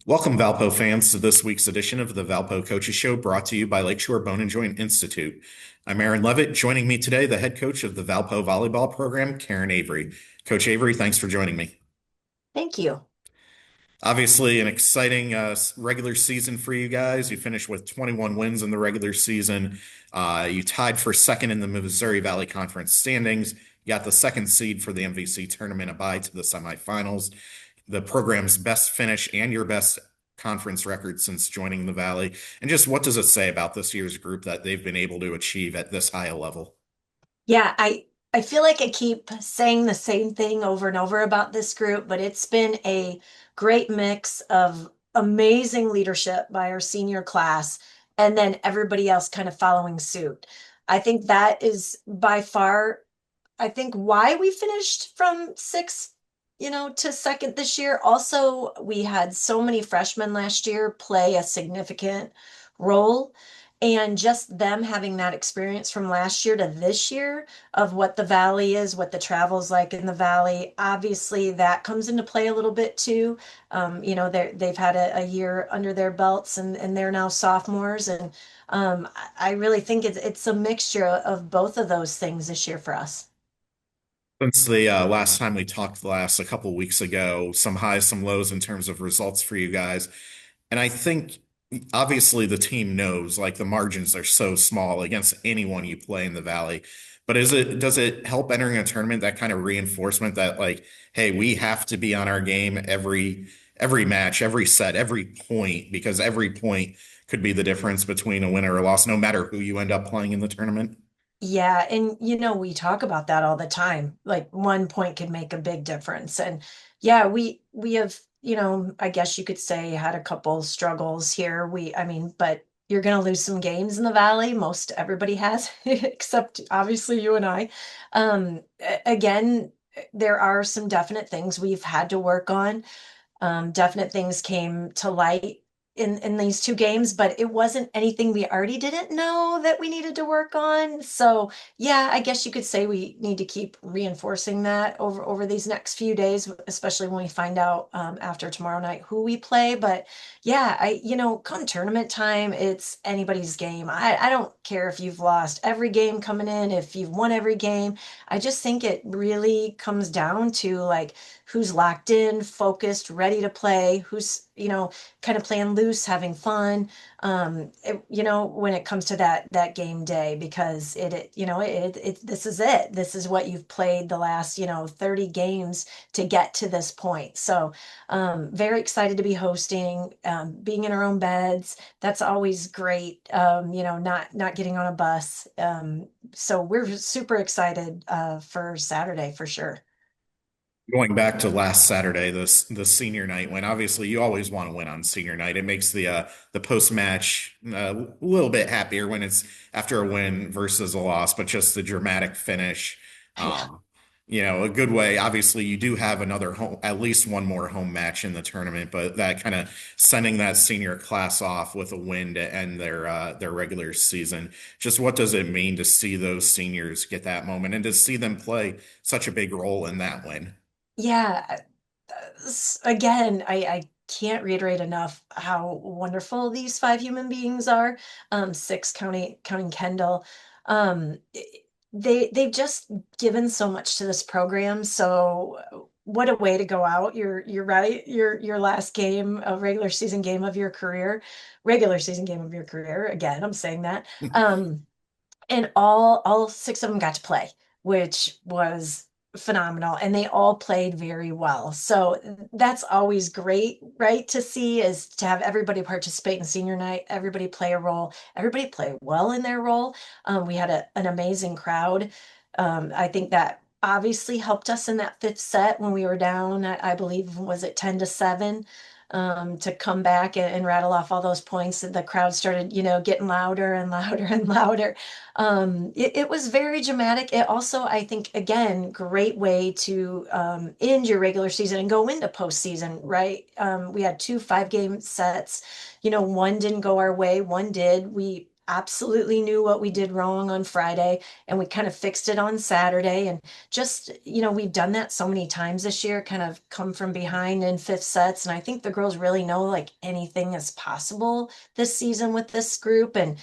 Welcome, Valpo fans, to this week's edition of the Valpo Coaches Show, brought to you by Lakeshore Bone and Joint Institute. I'm Aaron Levitt. Joining me today, the head coach of the Valpo Volleyball program, Carin Avery. Coach Avery, thanks for joining me. Thank you. Obviously, an exciting regular season for you guys. You finished with 21 wins in the regular season. You tied for second in the Missouri Valley Conference standings. You got the second seed for the MVC tournament, a bye to the semifinals. The program's best finish and your best conference record since joining the Valley. And just what does it say about this year's group that they've been able to achieve at this high a level? Yeah, I feel like I keep saying the same thing over and over about this group, but it's been a great mix of amazing leadership by our senior class and then everybody else kind of following suit. I think that is by far, I think why we finished from sixth, to second this year. Also, we had so many freshmen last year play a significant role. And just them having that experience from last year to this year of what the valley is, what the travel's like in the valley, obviously that comes into play a little bit too. They've had a year under their belts and they're now sophomores. And I really think it's a mixture of both of those things this year for us. Since the last time we talked last a couple weeks ago, some highs, some lows in terms of results for you guys. And I think obviously the team knows like the margins are so small against anyone you play in the Valley. But does it help entering a tournament, that kind of reinforcement that like, hey, we have to be on our game every match, every set, every point, because every point could be the difference between a win or a loss, no matter who you end up playing in the tournament? Yeah, and we talk about that all the time. Like one point could make a big difference. And yeah, we have, I guess you could say had a couple struggles here. I mean, but you're going to lose some games in the Valley. Most everybody has, except obviously you and I. Again, there are some definite things we've had to work on. Definite things came to light in these two games, but it wasn't anything we already didn't know that we needed to work on. So yeah, I guess you could say we need to keep reinforcing that over these next few days, especially when we find out after tomorrow night who we play. But yeah, come tournament time, it's anybody's game. I don't care if you've lost every game coming in, if you've won every game. I just think it really comes down to like who's locked in, focused, ready to play, who's, kind of playing loose, having fun. When it comes to that game day, because this is it. This is what you've played the last, 30 games to get to this point. So very excited to be hosting, being in our own beds. That's always great. Not getting on a bus. So we're super excited for Saturday for sure. Going back to last Saturday, this the senior night, when obviously you always want to win on senior night. It makes the post match a little bit happier when it's after a win versus a loss, but just the dramatic finish. Yeah. Um, a good way. Obviously, you do have another home, at least one more home match in the tournament, but that kind of sending that senior class off with a win to end their regular season. Just what does it mean to see those seniors get that moment and to see them play such a big role in that win? Yeah. Again, I can't reiterate enough how wonderful these five human beings are. Six counting Kendall. They've just given so much to this program. So what a way to go out. You're right. Your last game, a regular season game of your career. Again, I'm saying that. And all six of them got to play, which was phenomenal, and they all played very well. So that's always great, right? To see is to have everybody participate in senior night, everybody play a role, everybody play well in their role. We had an amazing crowd. I think that obviously helped us in that fifth set when we were down, I believe, was it 10-7, to come back and rattle off all those points. The crowd started, getting louder and louder and louder. It was very dramatic. It also, I think, again, great way to end your regular season and go into postseason, right? We had two 5-game sets. One didn't go our way, one did. We absolutely knew what we did wrong on Friday, and we kind of fixed it on Saturday. And just, we've done that so many times this year, kind of come from behind in fifth sets. And I think the girls really know like anything is possible this season with this group. And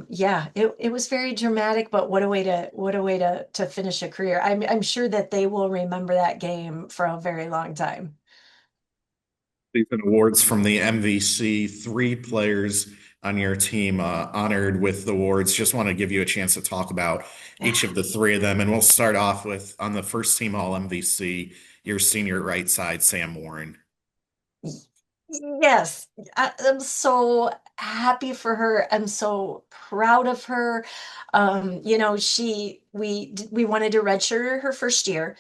yeah, it was very dramatic, but what a way to finish a career. I'm sure that they will remember that game for a very long time. Season awards from the MVC, three players on your team honored with the awards. Just want to give you a chance to talk about each of the three of them. And we'll start off with on the first team All MVC, your senior right side, Sam Warren. Yes, I'm so happy for her. I'm so proud of her. We wanted to redshirt her first year,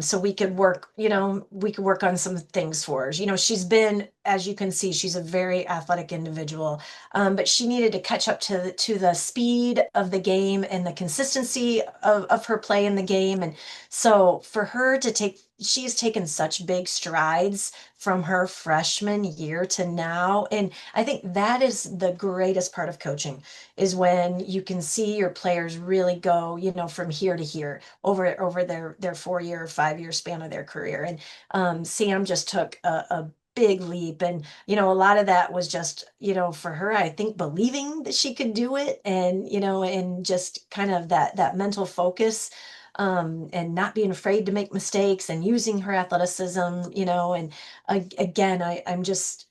so we could work on some things for her. She's been, as you can see, she's a very athletic individual, but she needed to catch up to the speed of the game and the consistency of her play in the game. And so for her to she's taken such big strides from her freshman year to now. And I think that is the greatest part of coaching is when you can see your players really go, from here to here over their 4 year, 5 year span of their career. And Sam just took a big leap. And, a lot of that was just, for her, I think believing that she could do it and, and just kind of that mental focus, and not being afraid to make mistakes and using her athleticism, and again, I'm just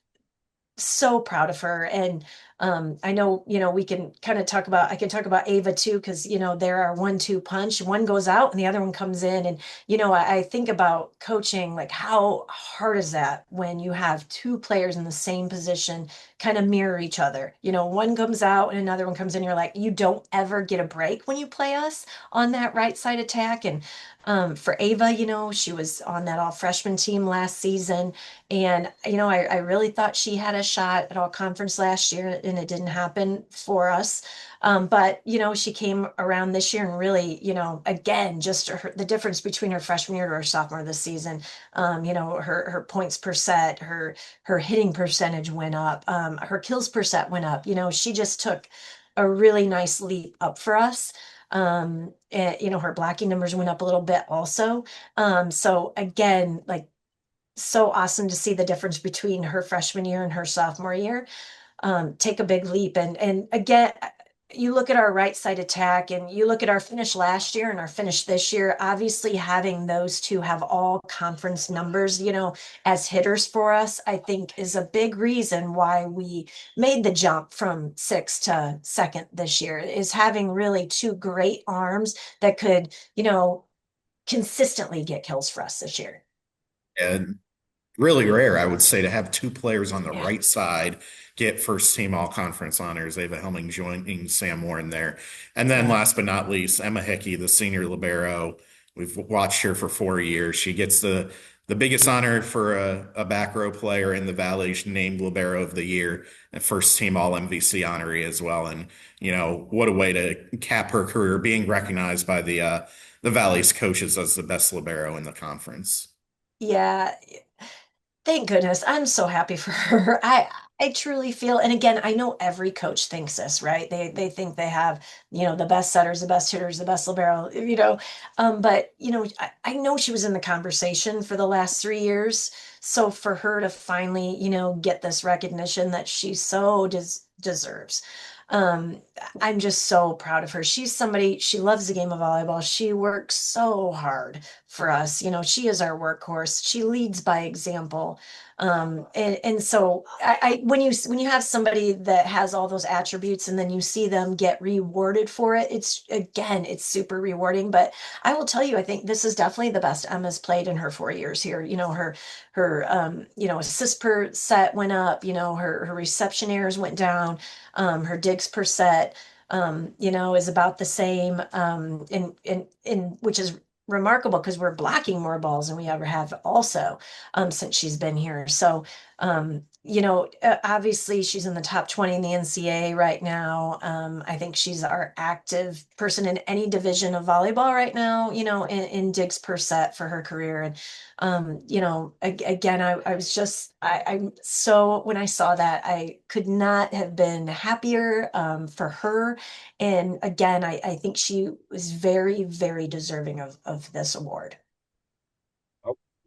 so proud of her. And I know, we can kind of I can talk about Ava too, because, there are 1-2 punch, one goes out and the other one comes in. And, I think about coaching, like how hard is that when you have two players in the same position kind of mirror each other? One comes out and another one comes in. You're like, you don't ever get a break when you play us on that right side attack. And for Ava, she was on that all freshman team last season. And, I really thought she had a shot at all conference last year, and it didn't happen for us. But, she came around this year and really, again, just the difference between her freshman year to her sophomore this season, her points per set, her hitting percentage went up, her kills per set went up. She just took a really nice leap up for us. And, her blocking numbers went up a little bit also. So again, like, so awesome to see the difference between her freshman year and her sophomore year, take a big leap. And again, you look at our right side attack and you look at our finish last year and our finish this year, obviously having those two have all conference numbers, as hitters for us, I think is a big reason why we made the jump from sixth to second this year, is having really two great arms that could, consistently get kills for us this year. And really rare, I would say, to have two players on the Yeah. right side get first team all conference honors. Ava Helming joining Sam Warren there. And then Yeah. last but not least, Emma Hickey, the senior libero. We've watched her for 4 years. She gets the biggest honor for a back row player in the Valley, named libero of the year and first team all MVC honoree as well. And what a way to cap her career, being recognized by the Valley's coaches as the best libero in the conference. Yeah. Thank goodness. I'm so happy for her. I truly feel, and again, I know every coach thinks this, right? They think they have, the best setters, the best hitters, the best libero, but I know she was in the conversation for the last 3 years. So for her to finally, get this recognition that she so deserves. Um, I'm just so proud of her. She's somebody, she loves the game of volleyball. She works so hard for us. She is our workhorse. She leads by example. And so when you have somebody that has all those attributes and then you see them get rewarded for it, it's super rewarding. But I will tell you, I think this is definitely the best Emma's played in her 4 years here. Her assist per set went up, her reception errors went down, her digs per set, is about the same, in which is remarkable because we're blocking more balls than we ever have also, since she's been here. So Obviously she's in the top 20 in the NCAA right now. I think she's our active person in any division of volleyball right now, in digs per set for her career. And, again, I was just, I'm so, when I saw that, I could not have been happier, for her. And again, I think she was very, very deserving of this award.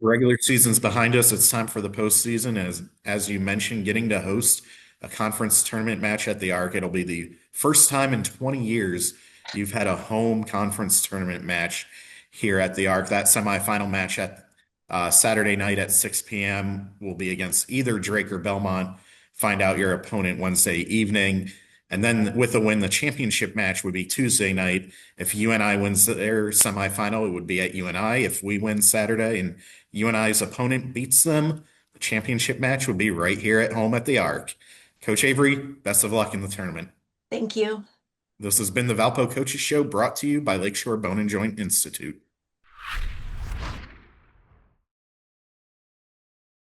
Regular season's behind us. It's time for the postseason. As you mentioned, getting to host a conference tournament match at the Arc. It'll be the first time in 20 years you've had a home conference tournament match here at the Arc. That semifinal match at Saturday night at 6 p.m. will be against either Drake or Belmont. Find out your opponent Wednesday evening. And then with a win, the championship match would be Tuesday night. If UNI wins their semifinal, it would be at UNI. If we win Saturday and UNI's opponent beats them, the championship match would be right here at home at the Arc. Coach Avery, best of luck in the tournament. Thank you. This has been the Valpo Coaches Show brought to you by Lakeshore Bone and Joint Institute.